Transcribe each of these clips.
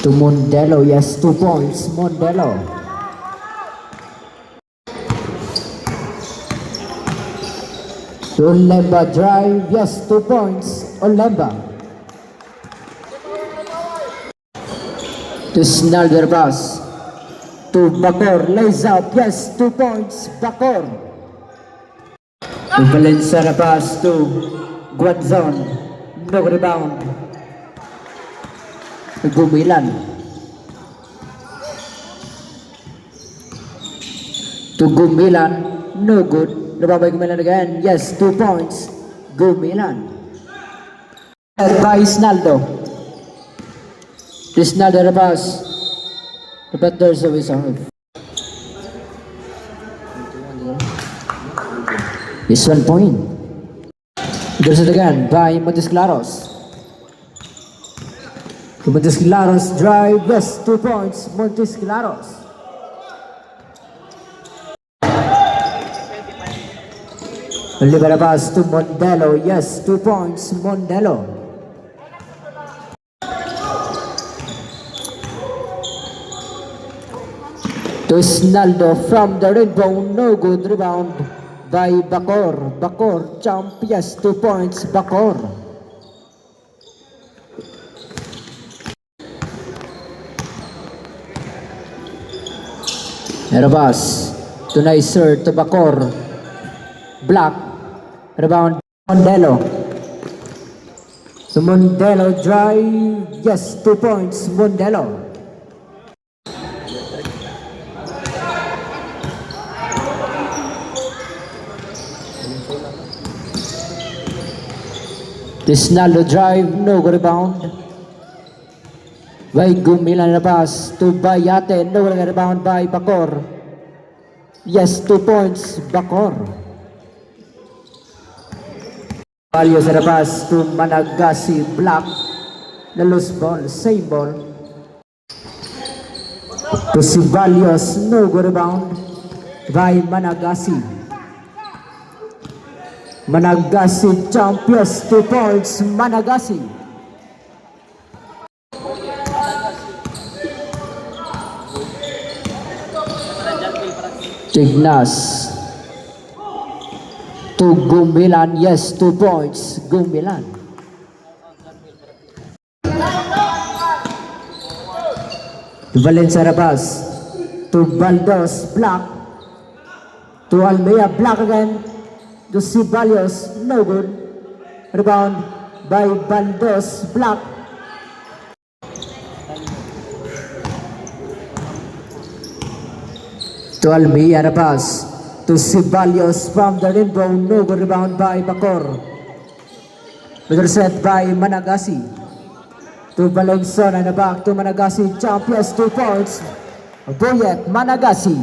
To Mondelo, yes, 2 points, Mondelo. To Olemba drive, yes, 2 points, Olemba. To Snalder pass. To Bacor, lays out, yes, 2 points, Bacor. To Valencia pass to Guadzon, no rebound. To Gumilan. To Gumilan, no good. Rebound by Gumilan again, yes, 2 points, Gumilan. By Snaldo. To Snalder pass. But there's a reserve. It's 1 point. There's it again by Montes Claros. Montes Claros drive, yes, 2 points, Montes Claros. Libera pass to Mondelo, yes, 2 points, Mondelo. To Snaldo from the rainbow, no good, rebound by Bacor. Bacor jump, yes, 2 points, Bacor. Pass to Nicer, to Bacor. Block, rebound, Mondelo. To Mondelo drive, yes, 2 points, Mondelo. To Snaldo drive, no rebound. By Gumilan na pass to Bayate, no rebound by Bacor. Yes, 2 points, Bacor. Valios na pass to Managasi, block. Na loose ball, same ball. To Sibalios, no rebound by Managasi. Managasi champions, 2 points, Managasi. Tignas to Gumilan, yes, 2 points, Gumilan. Valencia Rabas to Baldos, block. To Almea, block again. To Sibalios, no good. Rebound by Baldos, block. To Almea na pass. To Sibalios from the rainbow, no good, rebound by Bacor. Set by Managasi. To Valenzuela na back to Managasi, champions, 2 points. Boyet, Managasi.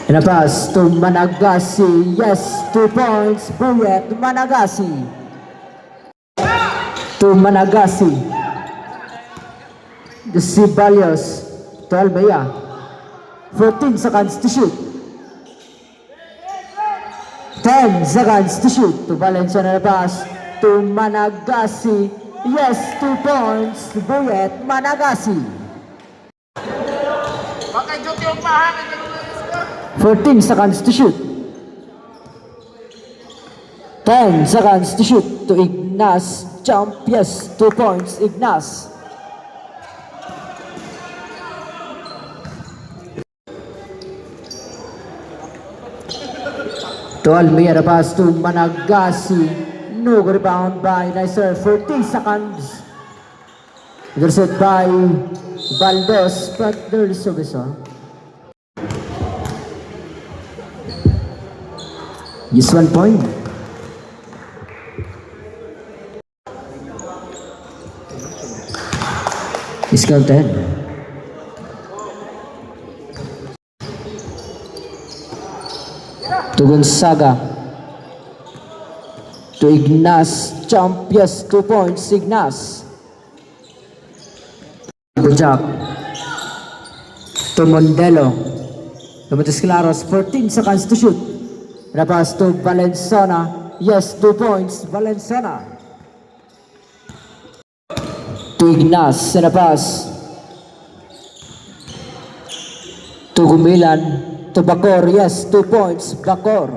And a pass to Managasi, yes, 2 points, Boyet, Managasi. To Managasi. The Sibalios to Almea. 14 seconds to shoot. 10 seconds to shoot. To Valencia na pass to Managasi, yes, 2 points, Boyet, Managasi. 14 seconds to shoot. 10 seconds to shoot to Ignas. Jump, yes, 2 points, Ignas. To Almea pass to Managasi. No rebound by Nicer. 14 seconds. Intercept by Baldos, but there is a whistle. Yes, 1 point. Is counted. To Gonzaga. To Ignas. Jump, yes, 2 points, Ignas. Bujak. To Mondelo. To Montes Claros. 14 seconds to shoot. Pass to Valenciana. Yes, 2 points, Valenciana. To Ignas and a pass. To Gumilan. To Bacor. Yes, 2 points. Bacor.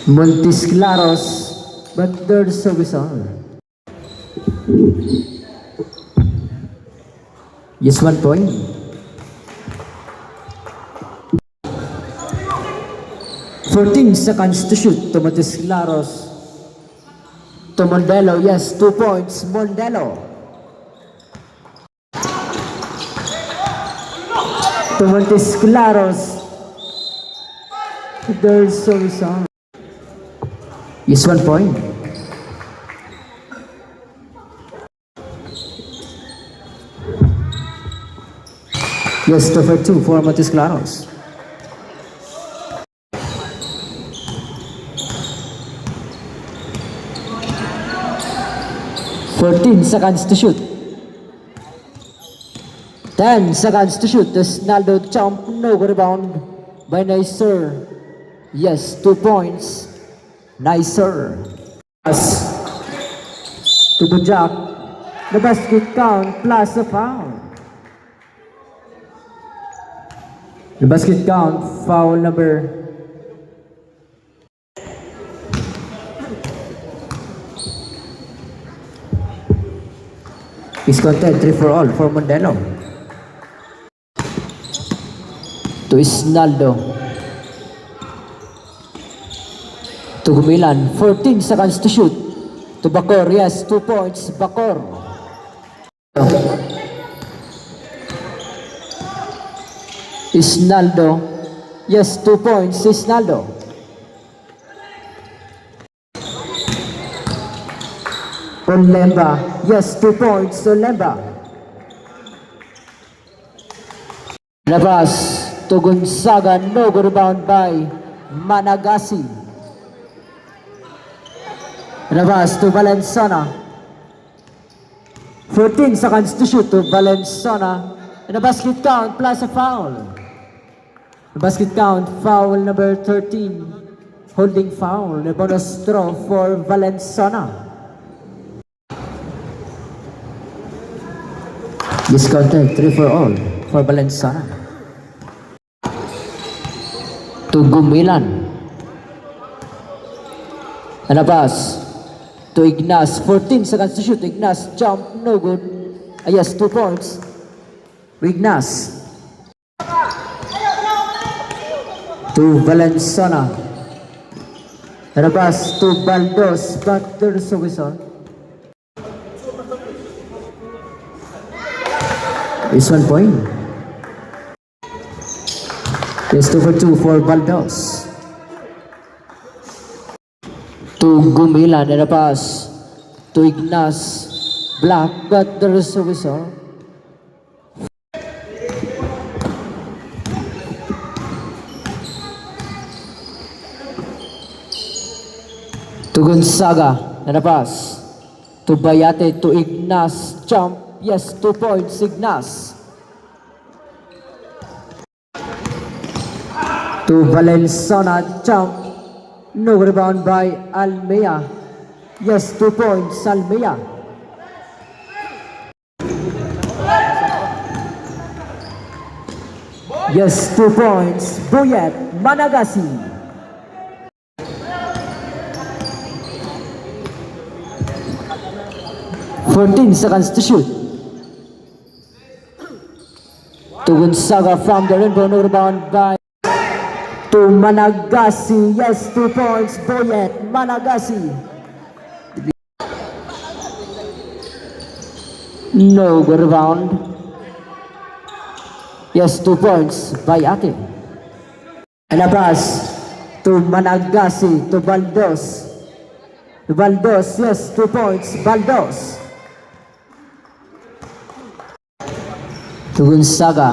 Montes Claros. But there's a whistle. Yes, 1 point. "14 seconds to shoot to Montes Claros. To Mondelo, yes, 2 points. Mondelo. To Montes Claros. There's a whistle. Yes, 1 point. Yes, 2 for 2 for Montes Claros. "14 seconds to shoot. 10 seconds to shoot. Naldo jump, no rebound by Nicer. Yes, 2 points. Nicer. Pass to Bujak. The basket count plus a foul. The basket count, foul number is counted 3 for all for Mondelo. To Isnaldo. To Gumilan, 14 seconds to shoot. To Bacor, yes, 2 points, Bacor. Isnaldo, yes, 2 points, Isnaldo. Olemba, yes, 2 points, Olemba. Labas to Gonzaga, no good rebound by Managasi. Labas to Valenciana. 14 seconds to shoot to Valenciana. And a basket count plus a foul. The basket count, foul number 13. Holding foul, the bonus throw for Valenciana. Discounted 3 for all for Valenciana. To Gumilan. And a pass to Ignas. 14 seconds to shoot. Ignas jump, no good. Yes, 2 points. Ignas. To Valenciana. And a pass to Baldos, but there's a whistle. It's 1 point. It's 2 for 2 for Baldos. To Gumilan and a pass to Ignas. Black, but there is a whistle. To Gonzaga and a pass to Bayate to Ignas. Jump, yes, 2 points, Ignas. To Valenciana, jump, no rebound by Almea. Yes, 2 points, Almea. Yes, 2 points, Boyet, Managasi. "14 seconds to shoot. To Gonzaga from the rainbow, no rebound by to Managasi. Yes, 2 points, Boyet, Managasi. No rebound. Yes, 2 points, Bayate. And a pass to Managasi, to Baldos. To Baldos, yes, 2 points, Baldos. To Gonzaga.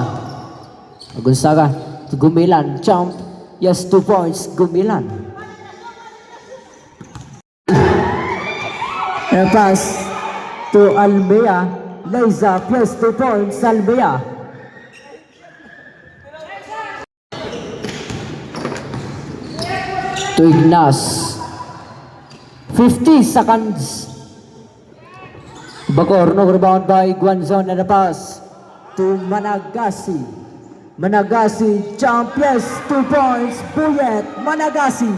Gonzaga to Gumilan. Jump. Yes, 2 points. Gumilan. And a pass to Almea. Liza plus 2 points. Almea. To Ignas. 50 seconds. Bacoor, no rebound by Guanzon and a pass to Managasi. Managasi, champions, 2 points, Buyet, Managasi.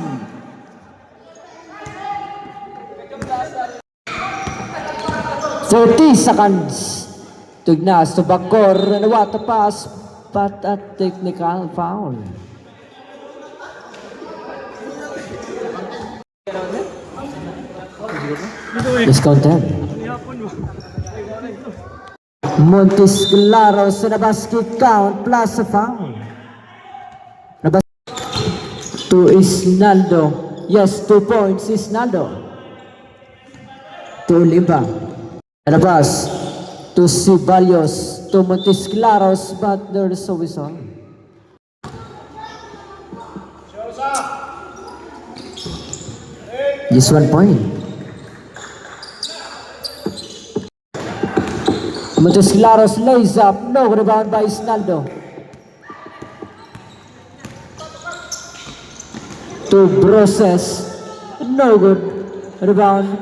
"30 seconds to Ignas to Bacoor and what a pass, but a technical foul. Discounted. Montes Claros na basket count plus a foul. To Isnaldo. Yes, 2 points Isnaldo. To Limba. And a pass to Ceballos. To Montes Claros, but there's a whistle. Just 1 point. Montes Claros lays up, no rebound by Isnaldo. To Broses, no good rebound.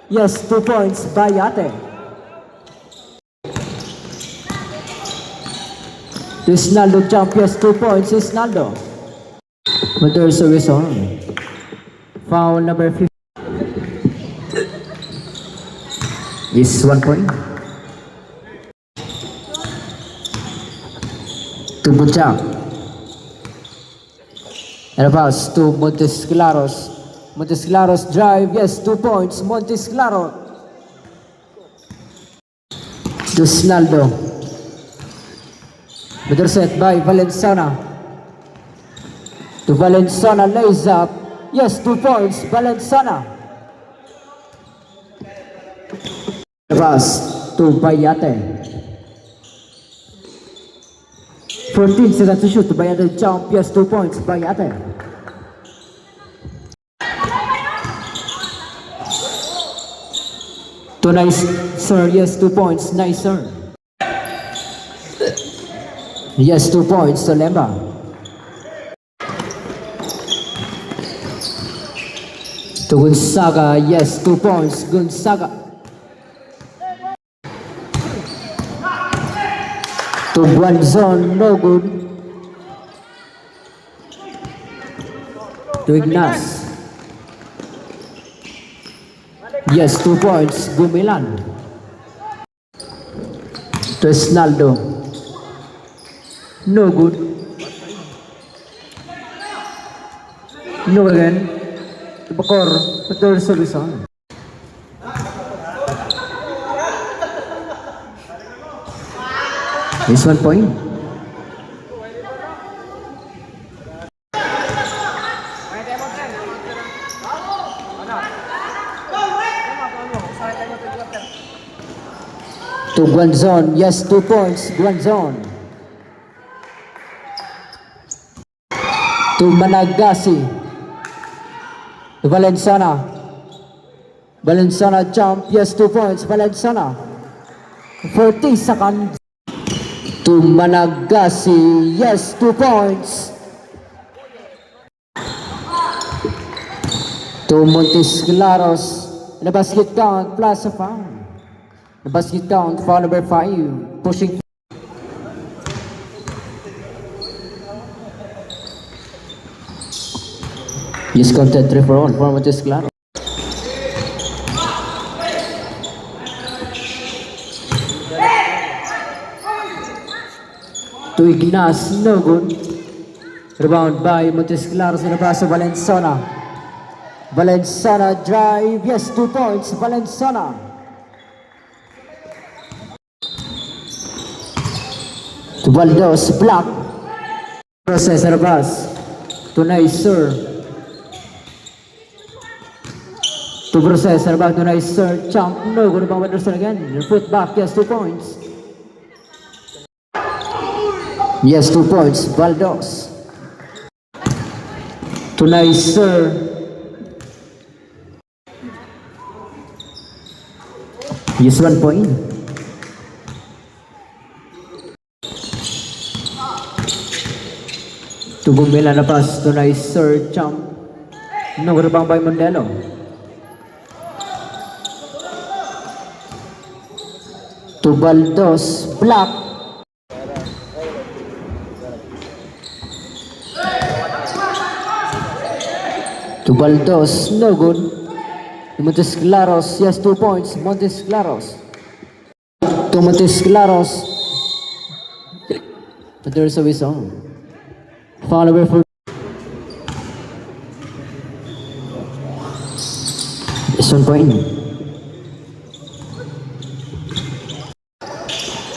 Yes, 2 points by Ate. To Isnaldo jump, yes, 2 points Isnaldo. But there's a whistle. Foul number 50. Is 1 point. To Butchak. And a pass to Montes Claros. Montes Claros drive, yes, 2 points. Montes Claros. To Snaldo. Better set by Valenciana. To Valenciana lays up. Yes, 2 points. Valenciana. Pass to Bayate. 14 seconds to shoot. Bayate jump. Yes, 2 points. Bayate. To nice sir. Yes, 2 points. Nice sir. Yes, 2 points to Lemba. To Gonzaga. Yes, 2 points. Gonzaga. To Guanzon, no good. To Ignas. Yes, 2 points. Gumilan. To Esnaldo. No good. No again. To Bacoor. But there's a whistle. It's 1 point. To Guanzon, yes, 2 points, Guanzon. To Managasi. To Valenciana. Valenciana jump, yes, 2 points, Valenciana. 40 seconds. To Managasi, yes, 2 points. To Montes Claros, the basket count plus a foul. The basket count, foul number 5, pushing. Yes, counted 3 for all for Montes Claros. To Ignas, no good. Rebound by Montes Claros in the pass of Valenciana. Valenciana drive, yes, 2 points, Valenciana. To Valdos, block. Process in the pass. To Nicer. To Process in the back to Nicer. Jump, no good. Rebound Anderson again. Put back, yes, 2 points. Yes, 2 points, Valdos. To Nicer. Yes, 1 point. To Gumila na pass to Nicer, jump. No rebound by Mondelo. To Baldos, block. To Baldos, no good. To Montes Claros, yes, 2 points. Montes Claros. To Montes Claros. But there's a whistle. Foul away for. It's 1 point.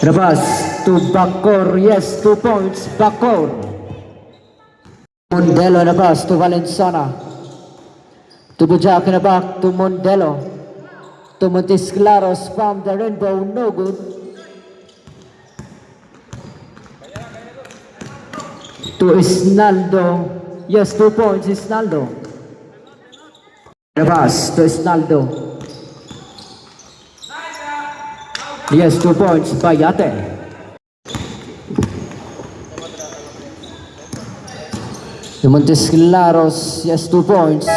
Rabas to Bacor, yes, 2 points. Bacor. Mondelo Rabas to Valenciana. To Bujak in the back to Mondelo. To Montes Claros from the rainbow, no good. To Isnaldo, yes, 2 points, Isnaldo. Rabas to Isnaldo. Yes, 2 points, Bayate. To Montes Claros, yes, 2 points.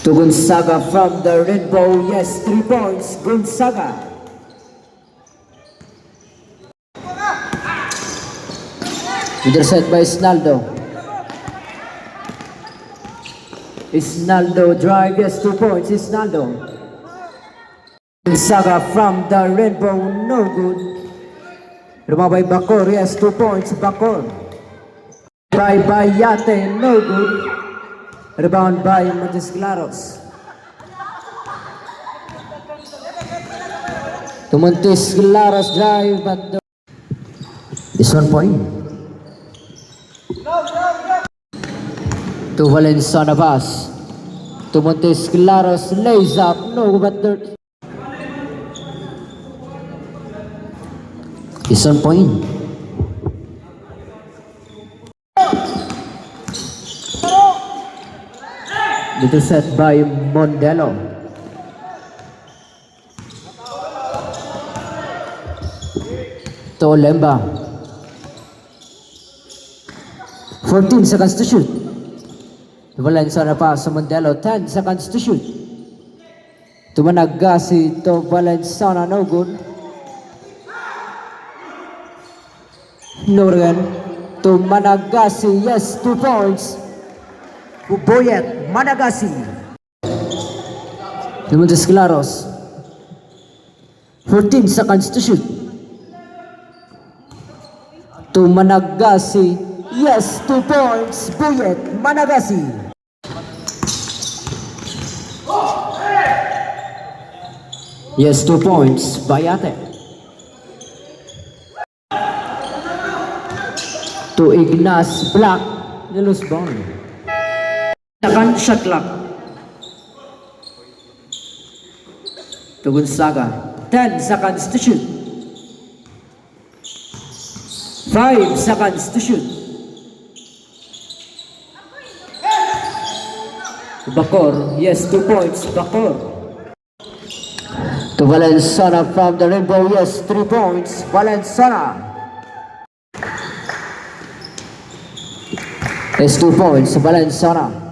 To Gonzaga from the rainbow, yes, 3 points, Gonzaga. Intercept by Isnaldo. Isnaldo drive, yes, 2 points, Isnaldo. Gonzaga from the rainbow, no good. Rebound by Bacor, yes, 2 points, Bacor. By Bayate, no good. Rebound by Montes Claros. To Montes Claros drive, but it's 1 point. To Valenciana pass. To Montes Claros lays up, no, but there. It's 1 point. Little set by Mondelo. To Lemba. 14 seconds to shoot. Valenciana pass to Mondelo. 10 seconds to shoot. To Managasi to Valenciana, no good. No again. To Managasi, yes, 2 points. Boyet, Managasi. To Montes Claros. 14 seconds to shoot. To Managasi, yes, 2 points. Boyet, Managasi. Yes, 2 points. Bayate. To Ignas Black. The loose ball. Second shot clock. To Gonzaga. 10 seconds to shoot. 5 seconds to shoot. To Bacor. Yes, 2 points. Bacor. To Valenciana from the rainbow. Yes, 3 points. Valenciana. Yes, 2 points. Valenciana.